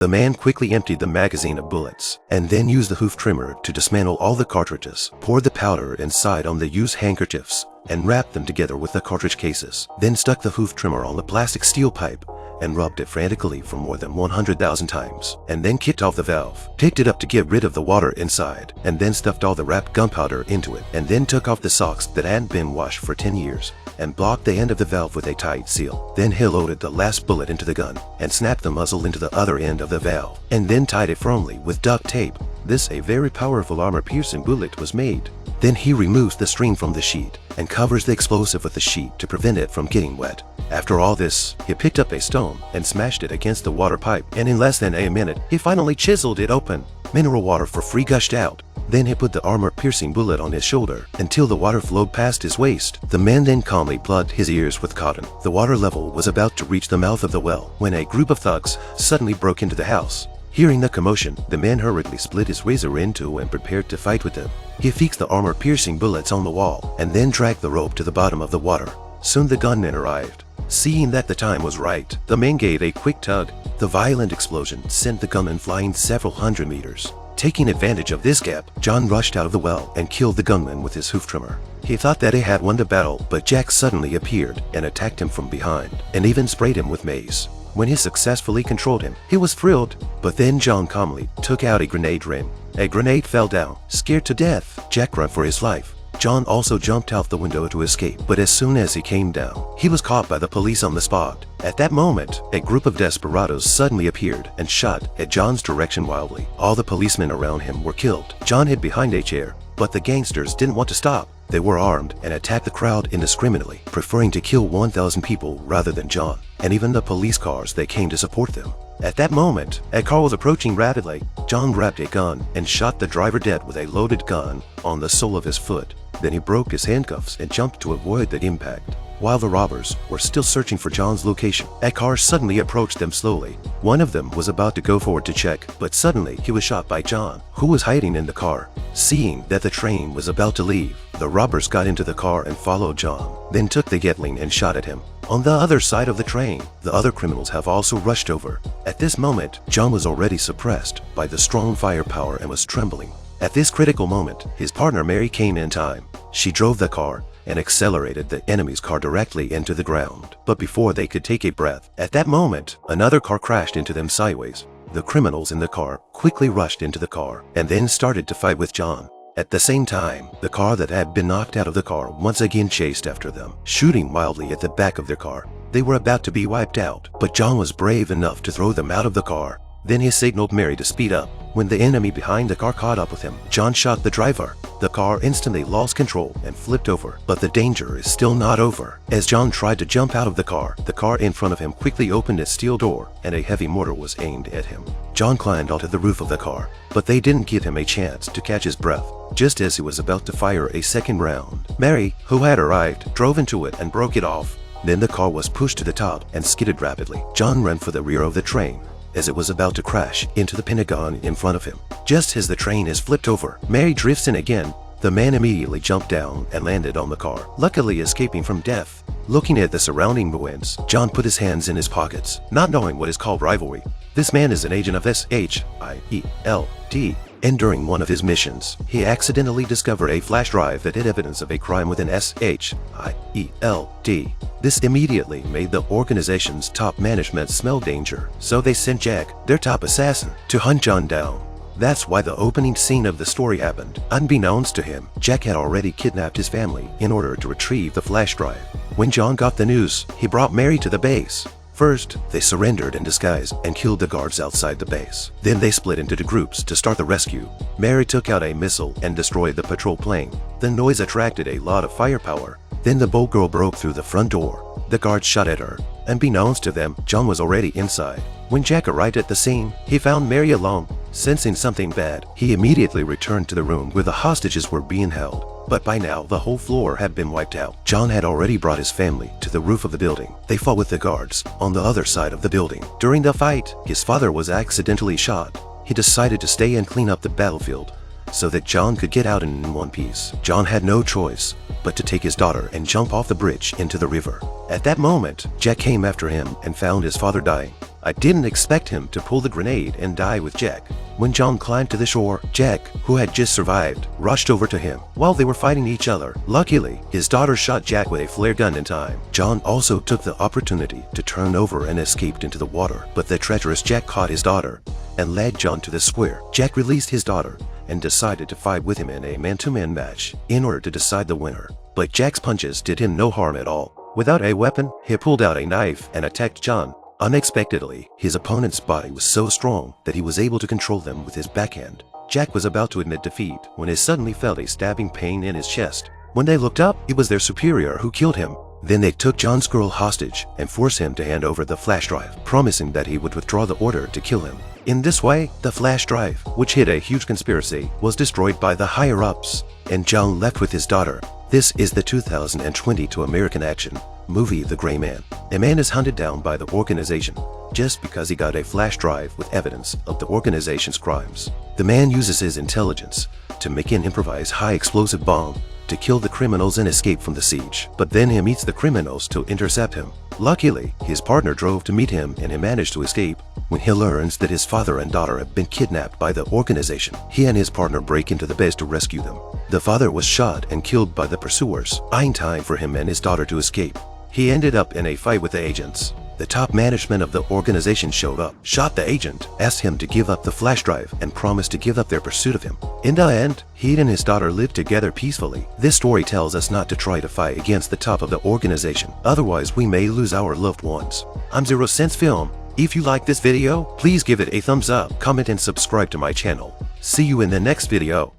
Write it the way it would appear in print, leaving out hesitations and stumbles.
The man quickly emptied the magazine of bullets, and then used the hoof trimmer to dismantle all the cartridges, poured the powder inside on the used handkerchiefs, and wrapped them together with the cartridge cases, then stuck the hoof trimmer on the plastic steel pipe, and rubbed it frantically for more than 100,000 times, and then kicked off the valve, picked it up to get rid of the water inside, and then stuffed all the wrapped gunpowder into it, and then took off the socks that hadn't been washed for 10 years, and blocked the end of the valve with a tight seal. Then he loaded the last bullet into the gun, and snapped the muzzle into the other end of the valve, and then tied it firmly with duct tape. This a very powerful armor-piercing bullet was made. Then he removes the string from the sheet, and covers the explosive with the sheet to prevent it from getting wet. After all this, he picked up a stone and smashed it against the water pipe, and in less than a minute, he finally chiseled it open. Mineral water for free gushed out. Then he put the armor-piercing bullet on his shoulder until the water flowed past his waist. The man then calmly plugged his ears with cotton. The water level was about to reach the mouth of the well when a group of thugs suddenly broke into the house. Hearing the commotion, the man hurriedly split his razor in two and prepared to fight with them. He fixed the armor-piercing bullets on the wall and then dragged the rope to the bottom of the water. Soon the gunmen arrived. Seeing that the time was right, the man gave a quick tug. The violent explosion sent the gunman flying several hundred meters. Taking advantage of this gap, John rushed out of the well and killed the gunman with his hoof trimmer. He thought that he had won the battle, but Jack suddenly appeared and attacked him from behind, and even sprayed him with mace. When he successfully controlled him, he was thrilled, but then John calmly took out a grenade ring. A grenade fell down. Scared to death, Jack ran for his life. John also jumped out the window to escape, but as soon as he came down, he was caught by the police on the spot. At that moment, a group of desperados suddenly appeared and shot at John's direction wildly. All the policemen around him were killed. John hid behind a chair, but the gangsters didn't want to stop. They were armed and attacked the crowd indiscriminately, preferring to kill 1,000 people rather than John, and even the police cars that came to support them. At that moment, a car was approaching rapidly. John grabbed a gun and shot the driver dead with a loaded gun on the sole of his foot. Then he broke his handcuffs and jumped to avoid the impact. While the robbers were still searching for John's location, a car suddenly approached them slowly. One of them was about to go forward to check, but suddenly he was shot by John, who was hiding in the car. Seeing that the train was about to leave, the robbers got into the car and followed John, then took the Gatling and shot at him. On the other side of the train, the other criminals have also rushed over. At this moment, John was already suppressed by the strong firepower and was trembling. At this critical moment, his partner Mary came in time. She drove the car and accelerated the enemy's car directly into the ground. But before they could take a breath, at that moment, another car crashed into them sideways. The criminals in the car quickly rushed into the car and then started to fight with John. At the same time, the car that had been knocked out of the car once again chased after them, shooting wildly at the back of their car. They were about to be wiped out, but John was brave enough to throw them out of the car. Then he signaled Mary to speed up. When the enemy behind the car caught up with him, John shot the driver. The car instantly lost control and flipped over, but the danger is still not over. As John tried to jump out of the car in front of him quickly opened its steel door and a heavy mortar was aimed at him. John climbed onto the roof of the car, but they didn't give him a chance to catch his breath. Just as he was about to fire a second round, Mary, who had arrived, drove into it and broke it off. Then the car was pushed to the top and skidded rapidly. John ran for the rear of the train as it was about to crash into the Pentagon in front of him. Just as the train is flipped over, Mary drifts in again. The man immediately jumped down and landed on the car, luckily escaping from death. Looking at the surrounding ruins, John put his hands in his pockets, not knowing what is called rivalry. This man is an agent of SHIELD, and during one of his missions, he accidentally discovered a flash drive that had evidence of a crime within SHIELD. This immediately made the organization's top management smell danger, so they sent Jack, their top assassin, to hunt John down. That's why the opening scene of the story happened. Unbeknownst to him, Jack had already kidnapped his family in order to retrieve the flash drive. When John got the news, he brought Mary to the base. First, they surrendered in disguise and killed the guards outside the base. Then they split into two groups to start the rescue. Mary took out a missile and destroyed the patrol plane. The noise attracted a lot of firepower. Then the bold girl broke through the front door. The guards shot at her. Unbeknownst to them, John was already inside. When Jack arrived at the scene, he found Mary alone. Sensing something bad, he immediately returned to the room where the hostages were being held. But by now, the whole floor had been wiped out. John had already brought his family to the roof of the building. They fought with the guards on the other side of the building. During the fight, his father was accidentally shot. He decided to stay and clean up the battlefield. so that John could get out in one piece. John had no choice but to take his daughter and jump off the bridge into the river. At that moment, Jack came after him and found his father dying. I didn't expect him to pull the grenade and die with Jack. When John climbed to the shore, Jack, who had just survived, rushed over to him while they were fighting each other. Luckily, his daughter shot Jack with a flare gun in time. John also took the opportunity to turn over and escaped into the water, but the treacherous Jack caught his daughter and led John to the square. Jack released his daughter and decided to fight with him in a man-to-man match in order to decide the winner. But Jack's punches did him no harm at all. Without a weapon, he pulled out a knife and attacked John. Unexpectedly, his opponent's body was so strong that he was able to control them with his backhand. Jack was about to admit defeat when he suddenly felt a stabbing pain in his chest. When they looked up, it was their superior who killed him. Then they took John's girl hostage and forced him to hand over the flash drive, promising that he would withdraw the order to kill him. In this way, the flash drive, which hid a huge conspiracy, was destroyed by the higher-ups, and John left with his daughter. This is the 2022 American action movie The Gray Man. A man is hunted down by the organization just because he got a flash drive with evidence of the organization's crimes. The man uses his intelligence to make an improvised high-explosive bomb to kill the criminals and escape from the siege. But then he meets the criminals to intercept him. Luckily, his partner drove to meet him and he managed to escape. When he learns that his father and daughter have been kidnapped by the organization, he and his partner break into the base to rescue them. The father was shot and killed by the pursuers, buying time for him and his daughter to escape. He ended up in a fight with the agents. The top management of the organization showed up, shot the agent, asked him to give up the flash drive, and promised to give up their pursuit of him. In the end, he and his daughter lived together peacefully. This story tells us not to try to fight against the top of the organization, otherwise we may lose our loved ones. I'm Zero Sense Film. If you like this video, please give it a thumbs up, comment and subscribe to my channel. See you in the next video.